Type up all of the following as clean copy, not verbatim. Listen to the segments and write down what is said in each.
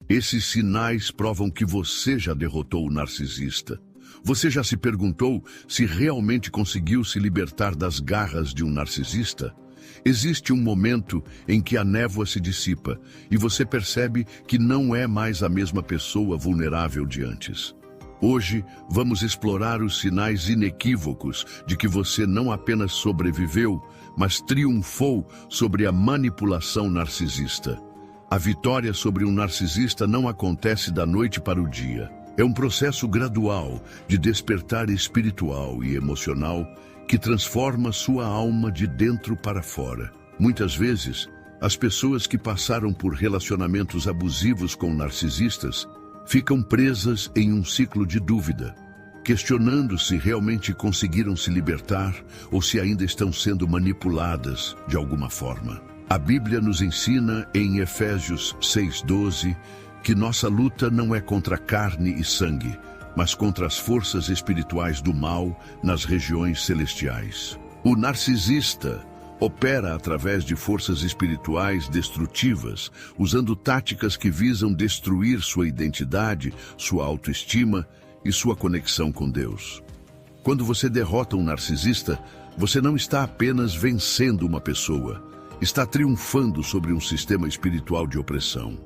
Esses sinais provam que você já derrotou o narcisista. Você já se perguntou se realmente conseguiu se libertar das garras de um narcisista? Existe um momento em que a névoa se dissipa e você percebe que não é mais a mesma pessoa vulnerável de antes. Hoje, vamos explorar os sinais inequívocos de que você não apenas sobreviveu, mas triunfou sobre a manipulação narcisista. A vitória sobre um narcisista não acontece da noite para o dia. É um processo gradual de despertar espiritual e emocional que transforma sua alma de dentro para fora. Muitas vezes, as pessoas que passaram por relacionamentos abusivos com narcisistas ficam presas em um ciclo de dúvida, questionando se realmente conseguiram se libertar ou se ainda estão sendo manipuladas de alguma forma. A Bíblia nos ensina em Efésios 6:12 que nossa luta não é contra carne e sangue, mas contra as forças espirituais do mal nas regiões celestiais. O narcisista opera através de forças espirituais destrutivas, usando táticas que visam destruir sua identidade, sua autoestima e sua conexão com Deus. Quando você derrota um narcisista, você não está apenas vencendo uma pessoa, está triunfando sobre um sistema espiritual de opressão.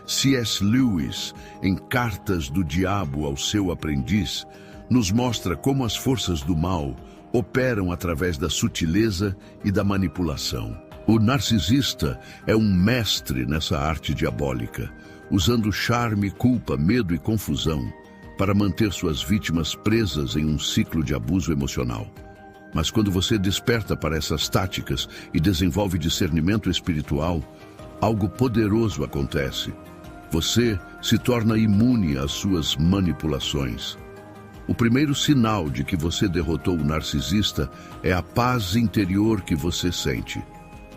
C.S. Lewis, em Cartas do Diabo ao Seu Aprendiz, nos mostra como as forças do mal operam através da sutileza e da manipulação. O narcisista é um mestre nessa arte diabólica, usando charme, culpa, medo e confusão para manter suas vítimas presas em um ciclo de abuso emocional. Mas quando você desperta para essas táticas e desenvolve discernimento espiritual, algo poderoso acontece. Você se torna imune às suas manipulações. O primeiro sinal de que você derrotou o narcisista é a paz interior que você sente.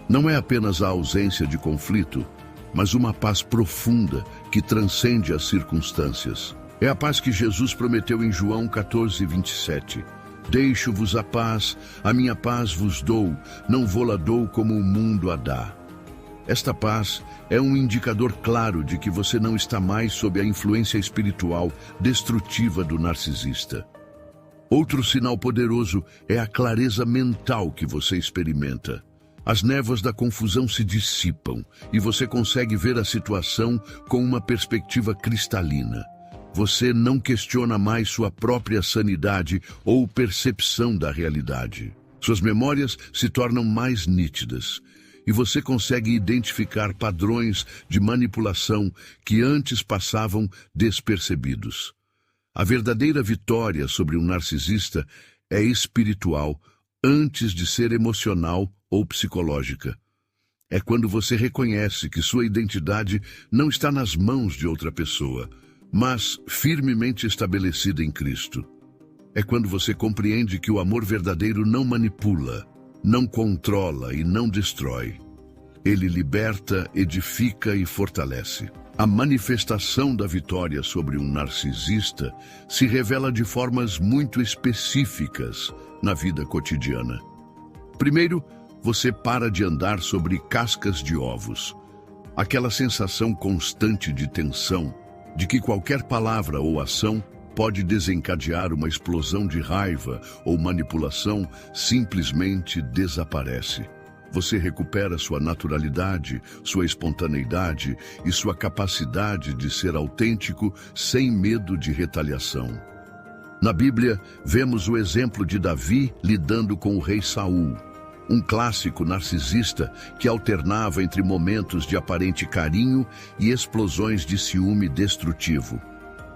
Não é apenas a ausência de conflito, mas uma paz profunda que transcende as circunstâncias. É a paz que Jesus prometeu em João 14:27. Deixo-vos a minha paz vos dou, não vô-la dou como o mundo a dá. Esta paz é um indicador claro de que você não está mais sob a influência espiritual destrutiva do narcisista. Outro sinal poderoso é a clareza mental que você experimenta. As névoas da confusão se dissipam e você consegue ver a situação com uma perspectiva cristalina. Você não questiona mais sua própria sanidade ou percepção da realidade. Suas memórias se tornam mais nítidas e você consegue identificar padrões de manipulação que antes passavam despercebidos. A verdadeira vitória sobre um narcisista é espiritual antes de ser emocional ou psicológica. É quando você reconhece que sua identidade não está nas mãos de outra pessoa, mas firmemente estabelecida em Cristo. É quando você compreende que o amor verdadeiro não manipula, não controla e não destrói. Ele liberta, edifica e fortalece. A manifestação da vitória sobre um narcisista se revela de formas muito específicas na vida cotidiana. Primeiro, você para de andar sobre cascas de ovos. Aquela sensação constante de tensão, de que qualquer palavra ou ação pode desencadear uma explosão de raiva ou manipulação, simplesmente desaparece. Você recupera sua naturalidade, sua espontaneidade e sua capacidade de ser autêntico sem medo de retaliação. Na Bíblia, vemos o exemplo de Davi lidando com o rei Saul, um clássico narcisista que alternava entre momentos de aparente carinho e explosões de ciúme destrutivo.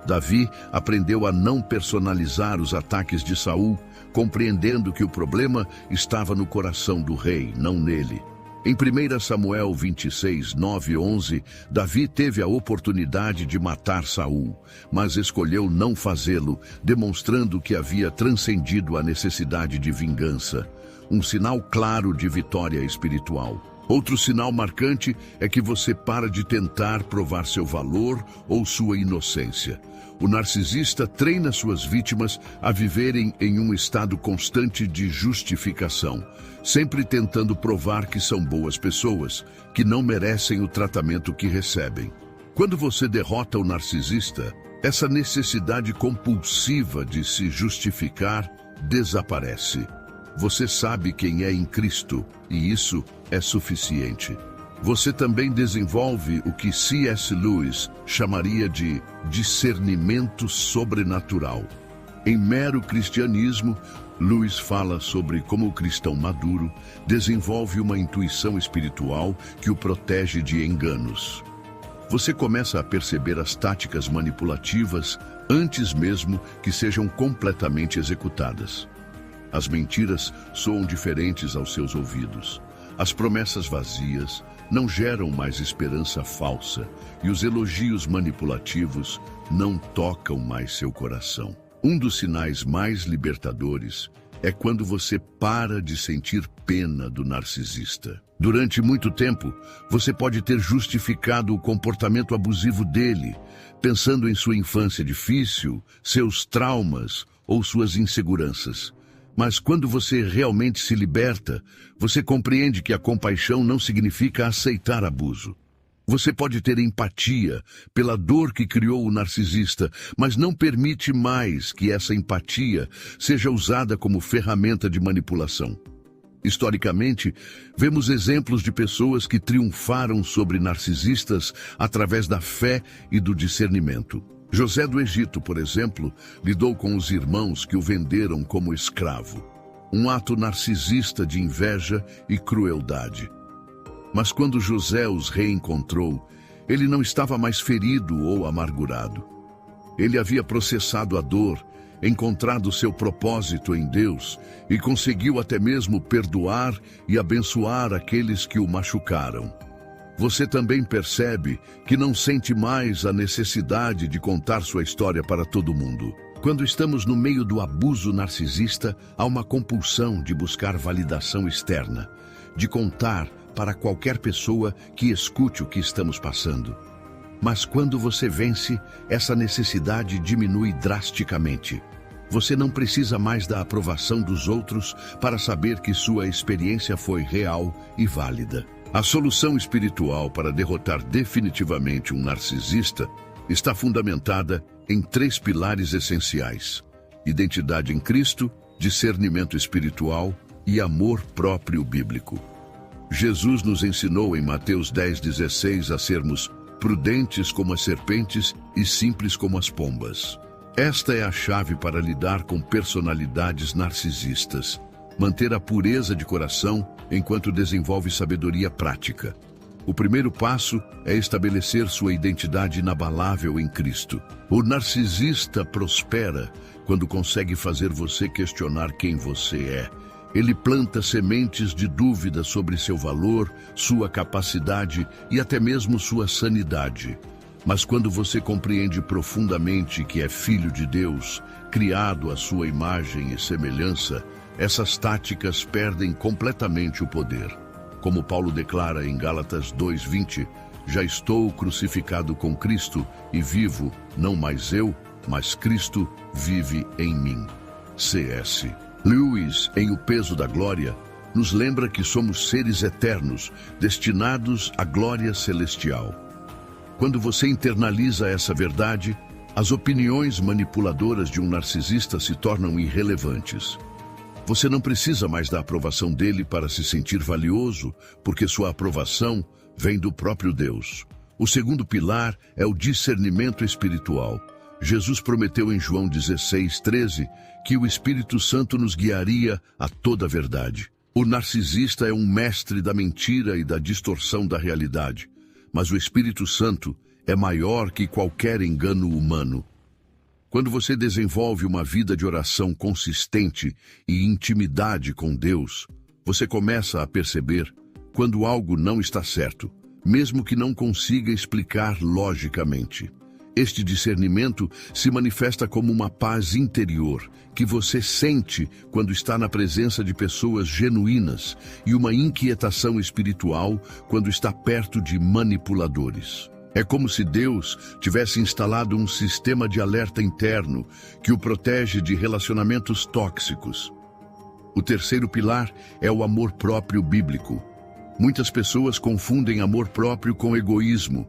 Davi aprendeu a não personalizar os ataques de Saul, compreendendo que o problema estava no coração do rei, não nele. Em 1 Samuel 26, 9 e 11, Davi teve a oportunidade de matar Saul, mas escolheu não fazê-lo, demonstrando que havia transcendido a necessidade de vingança. Um sinal claro de vitória espiritual. Outro sinal marcante é que você para de tentar provar seu valor ou sua inocência. O narcisista treina suas vítimas a viverem em um estado constante de justificação, sempre tentando provar que são boas pessoas, que não merecem o tratamento que recebem. Quando você derrota o narcisista, essa necessidade compulsiva de se justificar desaparece. Você sabe quem é em Cristo, e isso é suficiente. Você também desenvolve o que C.S. Lewis chamaria de discernimento sobrenatural. Em Mero Cristianismo, Lewis fala sobre como o cristão maduro desenvolve uma intuição espiritual que o protege de enganos. Você começa a perceber as táticas manipulativas antes mesmo que sejam completamente executadas. As mentiras soam diferentes aos seus ouvidos. As promessas vazias não geram mais esperança falsa e os elogios manipulativos não tocam mais seu coração. Um dos sinais mais libertadores é quando você para de sentir pena do narcisista. Durante muito tempo, você pode ter justificado o comportamento abusivo dele, pensando em sua infância difícil, seus traumas ou suas inseguranças. Mas quando você realmente se liberta, você compreende que a compaixão não significa aceitar abuso. Você pode ter empatia pela dor que criou o narcisista, mas não permite mais que essa empatia seja usada como ferramenta de manipulação. Historicamente, vemos exemplos de pessoas que triunfaram sobre narcisistas através da fé e do discernimento. José do Egito, por exemplo, lidou com os irmãos que o venderam como escravo. Um ato narcisista de inveja e crueldade. Mas quando José os reencontrou, ele não estava mais ferido ou amargurado. Ele havia processado a dor, encontrado seu propósito em Deus e conseguiu até mesmo perdoar e abençoar aqueles que o machucaram. Você também percebe que não sente mais a necessidade de contar sua história para todo mundo. Quando estamos no meio do abuso narcisista, há uma compulsão de buscar validação externa, de contar para qualquer pessoa que escute o que estamos passando. Mas quando você vence, essa necessidade diminui drasticamente. Você não precisa mais da aprovação dos outros para saber que sua experiência foi real e válida. A solução espiritual para derrotar definitivamente um narcisista está fundamentada em 3 pilares essenciais: identidade em Cristo, discernimento espiritual e amor próprio bíblico. Jesus nos ensinou em Mateus 10:16 a sermos prudentes como as serpentes e simples como as pombas. Esta é a chave para lidar com personalidades narcisistas. Manter a pureza de coração enquanto desenvolve sabedoria prática. O primeiro passo é estabelecer sua identidade inabalável em Cristo. O narcisista prospera quando consegue fazer você questionar quem você é. Ele planta sementes de dúvida sobre seu valor, sua capacidade e até mesmo sua sanidade. Mas quando você compreende profundamente que é filho de Deus, criado à sua imagem e semelhança, essas táticas perdem completamente o poder. Como Paulo declara em Gálatas 2:20, já estou crucificado com Cristo e vivo, não mais eu, mas Cristo vive em mim. C.S. Lewis, em O Peso da Glória, nos lembra que somos seres eternos, destinados à glória celestial. Quando você internaliza essa verdade, as opiniões manipuladoras de um narcisista se tornam irrelevantes. Você não precisa mais da aprovação dele para se sentir valioso, porque sua aprovação vem do próprio Deus. O segundo pilar é o discernimento espiritual. Jesus prometeu em João 16:13 que o Espírito Santo nos guiaria a toda a verdade. O narcisista é um mestre da mentira e da distorção da realidade, mas o Espírito Santo é maior que qualquer engano humano. Quando você desenvolve uma vida de oração consistente e intimidade com Deus, você começa a perceber quando algo não está certo, mesmo que não consiga explicar logicamente. Este discernimento se manifesta como uma paz interior que você sente quando está na presença de pessoas genuínas e uma inquietação espiritual quando está perto de manipuladores. É como se Deus tivesse instalado um sistema de alerta interno que o protege de relacionamentos tóxicos. O terceiro pilar é o amor próprio bíblico. Muitas pessoas confundem amor próprio com egoísmo.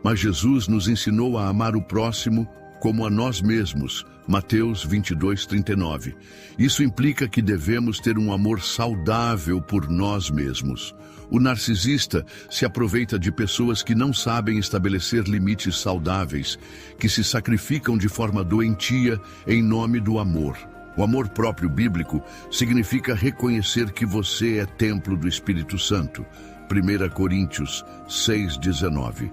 Mas Jesus nos ensinou a amar o próximo como a nós mesmos. Mateus 22:39. Isso implica que devemos ter um amor saudável por nós mesmos. O narcisista se aproveita de pessoas que não sabem estabelecer limites saudáveis, que se sacrificam de forma doentia em nome do amor. O amor próprio bíblico significa reconhecer que você é templo do Espírito Santo, 1 Coríntios 6:19,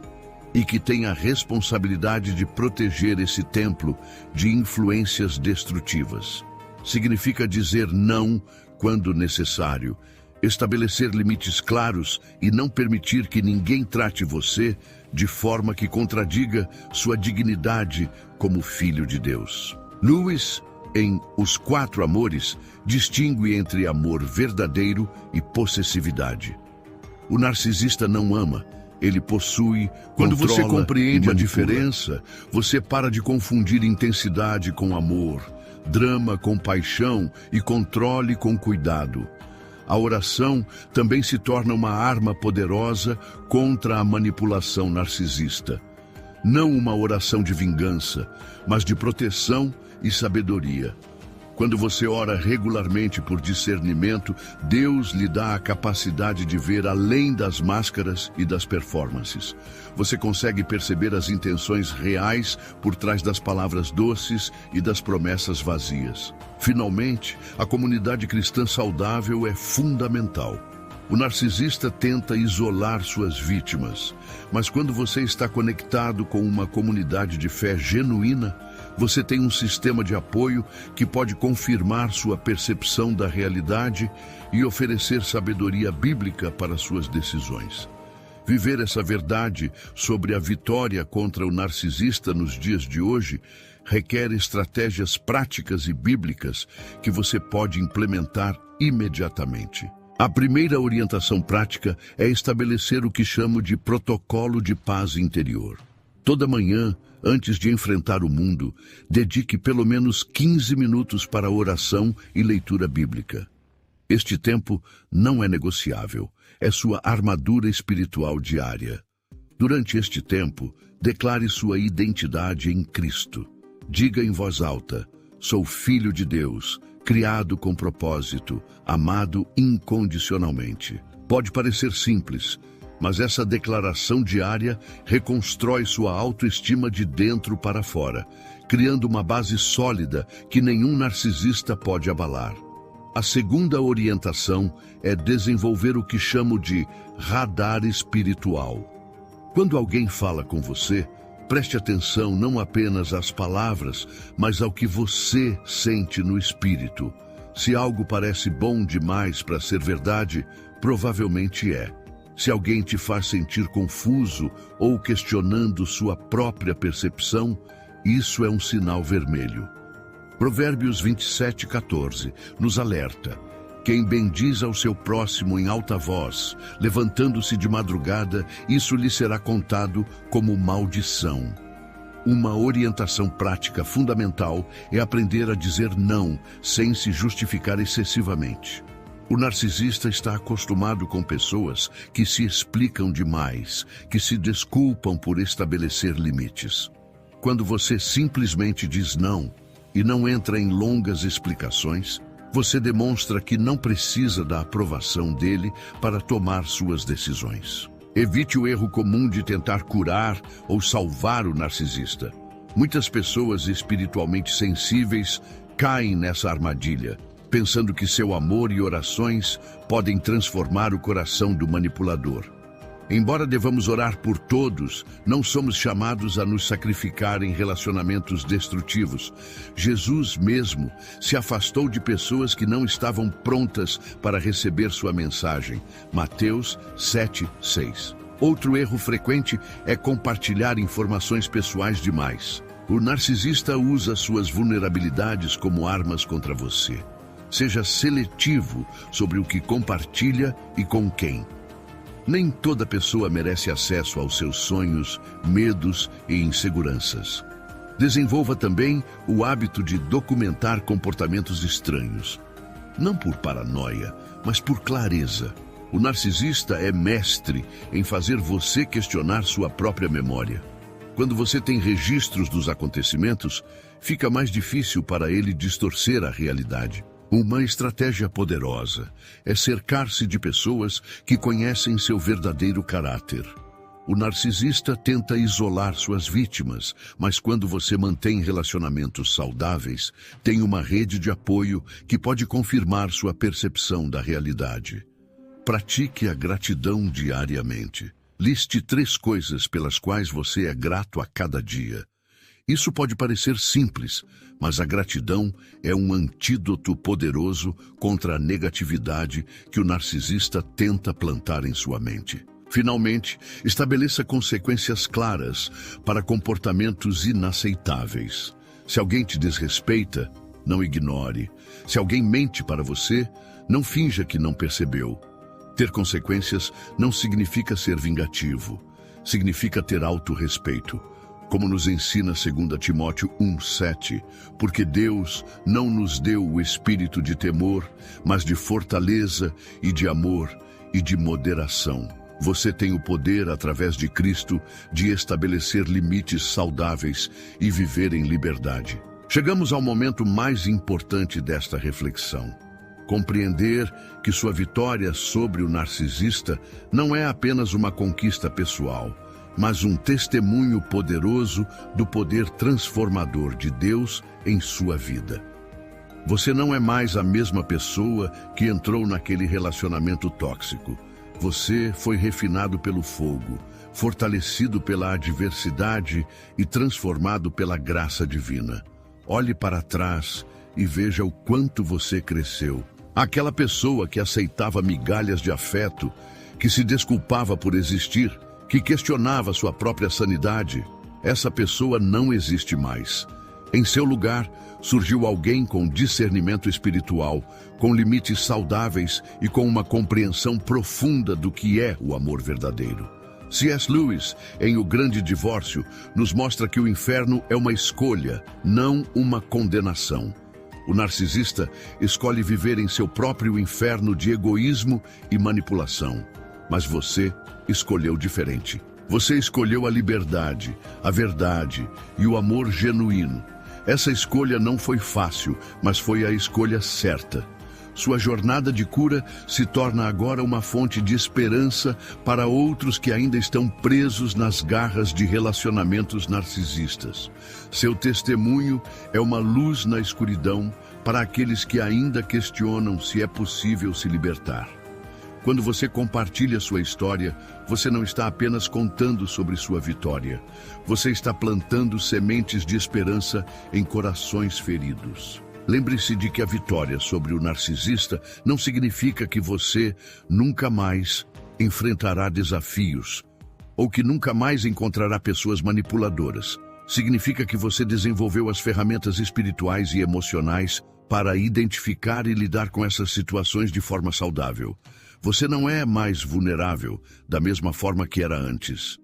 e que tem a responsabilidade de proteger esse templo de influências destrutivas. Significa dizer não quando necessário, estabelecer limites claros e não permitir que ninguém trate você de forma que contradiga sua dignidade como filho de Deus. Lewis, em Os Quatro Amores, distingue entre amor verdadeiro e possessividade. O narcisista não ama, ele possui, quando você compreende a diferença, você para de confundir intensidade com amor, drama com paixão e controle com cuidado. A oração também se torna uma arma poderosa contra a manipulação narcisista. Não uma oração de vingança, mas de proteção e sabedoria. Quando você ora regularmente por discernimento, Deus lhe dá a capacidade de ver além das máscaras e das performances. Você consegue perceber as intenções reais por trás das palavras doces e das promessas vazias. Finalmente, a comunidade cristã saudável é fundamental. O narcisista tenta isolar suas vítimas, mas quando você está conectado com uma comunidade de fé genuína, você tem um sistema de apoio que pode confirmar sua percepção da realidade e oferecer sabedoria bíblica para suas decisões. Viver essa verdade sobre a vitória contra o narcisista nos dias de hoje requer estratégias práticas e bíblicas que você pode implementar imediatamente. A primeira orientação prática é estabelecer o que chamo de protocolo de paz interior. Toda manhã, antes de enfrentar o mundo, dedique pelo menos 15 minutos para oração e leitura bíblica. Este tempo não é negociável, é sua armadura espiritual diária. Durante este tempo, declare sua identidade em Cristo. Diga em voz alta: sou filho de Deus, criado com propósito, amado incondicionalmente. Pode parecer simples, mas essa declaração diária reconstrói sua autoestima de dentro para fora, criando uma base sólida que nenhum narcisista pode abalar. A segunda orientação é desenvolver o que chamo de radar espiritual. Quando alguém fala com você, preste atenção não apenas às palavras, mas ao que você sente no espírito. Se algo parece bom demais para ser verdade, provavelmente é. Se alguém te faz sentir confuso ou questionando sua própria percepção, isso é um sinal vermelho. Provérbios 27:14 nos alerta: quem bendiz ao seu próximo em alta voz, levantando-se de madrugada, isso lhe será contado como maldição. Uma orientação prática fundamental é aprender a dizer não, sem se justificar excessivamente. O narcisista está acostumado com pessoas que se explicam demais, que se desculpam por estabelecer limites. Quando você simplesmente diz não e não entra em longas explicações, você demonstra que não precisa da aprovação dele para tomar suas decisões. Evite o erro comum de tentar curar ou salvar o narcisista. Muitas pessoas espiritualmente sensíveis caem nessa armadilha, pensando que seu amor e orações podem transformar o coração do manipulador. Embora devamos orar por todos, não somos chamados a nos sacrificar em relacionamentos destrutivos. Jesus mesmo se afastou de pessoas que não estavam prontas para receber sua mensagem. Mateus 7:6. Outro erro frequente é compartilhar informações pessoais demais. O narcisista usa suas vulnerabilidades como armas contra você. Seja seletivo sobre o que compartilha e com quem. Nem toda pessoa merece acesso aos seus sonhos, medos e inseguranças. Desenvolva também o hábito de documentar comportamentos estranhos. Não por paranoia, mas por clareza. O narcisista é mestre em fazer você questionar sua própria memória. Quando você tem registros dos acontecimentos, fica mais difícil para ele distorcer a realidade. Uma estratégia poderosa é cercar-se de pessoas que conhecem seu verdadeiro caráter. O narcisista tenta isolar suas vítimas, mas quando você mantém relacionamentos saudáveis, tem uma rede de apoio que pode confirmar sua percepção da realidade. Pratique a gratidão diariamente. Liste 3 coisas pelas quais você é grato a cada dia. Isso pode parecer simples, mas a gratidão é um antídoto poderoso contra a negatividade que o narcisista tenta plantar em sua mente. Finalmente, estabeleça consequências claras para comportamentos inaceitáveis. Se alguém te desrespeita, não ignore. Se alguém mente para você, não finja que não percebeu. Ter consequências não significa ser vingativo. Significa ter autorrespeito. Como nos ensina 2 Timóteo 1:7, porque Deus não nos deu o espírito de temor, mas de fortaleza e de amor e de moderação. Você tem o poder, através de Cristo, de estabelecer limites saudáveis e viver em liberdade. Chegamos ao momento mais importante desta reflexão. Compreender que sua vitória sobre o narcisista não é apenas uma conquista pessoal, mas um testemunho poderoso do poder transformador de Deus em sua vida. Você não é mais a mesma pessoa que entrou naquele relacionamento tóxico. Você foi refinado pelo fogo, fortalecido pela adversidade e transformado pela graça divina. Olhe para trás e veja o quanto você cresceu. Aquela pessoa que aceitava migalhas de afeto, que se desculpava por existir, que questionava sua própria sanidade, essa pessoa não existe mais. Em seu lugar, surgiu alguém com discernimento espiritual, com limites saudáveis e com uma compreensão profunda do que é o amor verdadeiro. C.S. Lewis, em O Grande Divórcio, nos mostra que o inferno é uma escolha, não uma condenação. O narcisista escolhe viver em seu próprio inferno de egoísmo e manipulação. Mas você escolheu diferente. Você escolheu a liberdade, a verdade e o amor genuíno. Essa escolha não foi fácil, mas foi a escolha certa. Sua jornada de cura se torna agora uma fonte de esperança para outros que ainda estão presos nas garras de relacionamentos narcisistas. Seu testemunho é uma luz na escuridão para aqueles que ainda questionam se é possível se libertar. Quando você compartilha sua história, você não está apenas contando sobre sua vitória. Você está plantando sementes de esperança em corações feridos. Lembre-se de que a vitória sobre o narcisista não significa que você nunca mais enfrentará desafios ou que nunca mais encontrará pessoas manipuladoras. Significa que você desenvolveu as ferramentas espirituais e emocionais para identificar e lidar com essas situações de forma saudável. Você não é mais vulnerável da mesma forma que era antes.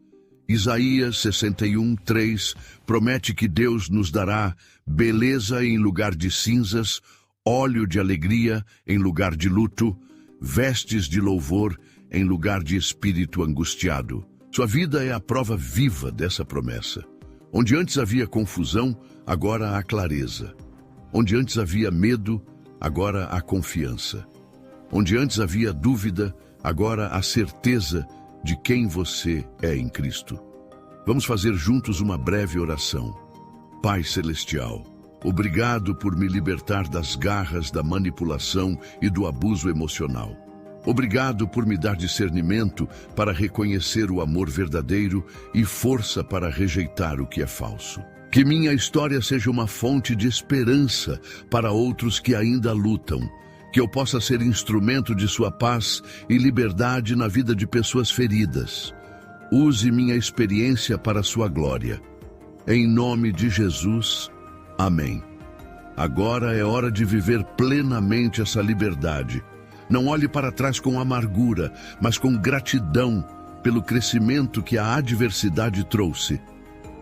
Isaías 61:3 promete que Deus nos dará beleza em lugar de cinzas, óleo de alegria em lugar de luto, vestes de louvor em lugar de espírito angustiado. Sua vida é a prova viva dessa promessa. Onde antes havia confusão, agora há clareza. Onde antes havia medo, agora há confiança. Onde antes havia dúvida, agora há certeza de quem você é em Cristo. Vamos fazer juntos uma breve oração. Pai Celestial, obrigado por me libertar das garras da manipulação e do abuso emocional. Obrigado por me dar discernimento para reconhecer o amor verdadeiro e força para rejeitar o que é falso. Que minha história seja uma fonte de esperança para outros que ainda lutam. Que eu possa ser instrumento de sua paz e liberdade na vida de pessoas feridas. Use minha experiência para sua glória. Em nome de Jesus, amém. Agora é hora de viver plenamente essa liberdade. Não olhe para trás com amargura, mas com gratidão pelo crescimento que a adversidade trouxe.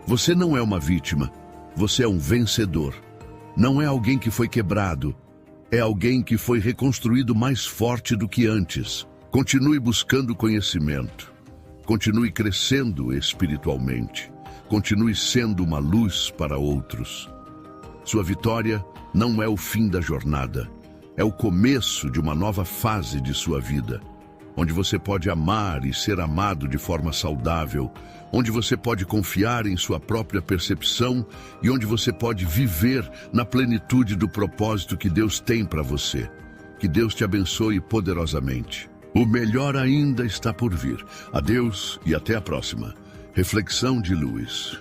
Você não é uma vítima, você é um vencedor. Não é alguém que foi quebrado, é alguém que foi reconstruído mais forte do que antes. Continue buscando conhecimento. Continue crescendo espiritualmente. Continue sendo uma luz para outros. Sua vitória não é o fim da jornada. É o começo de uma nova fase de sua vida, onde você pode amar e ser amado de forma saudável, onde você pode confiar em sua própria percepção e onde você pode viver na plenitude do propósito que Deus tem para você. Que Deus te abençoe poderosamente. O melhor ainda está por vir. Adeus e até a próxima. Reflexão de Lewis.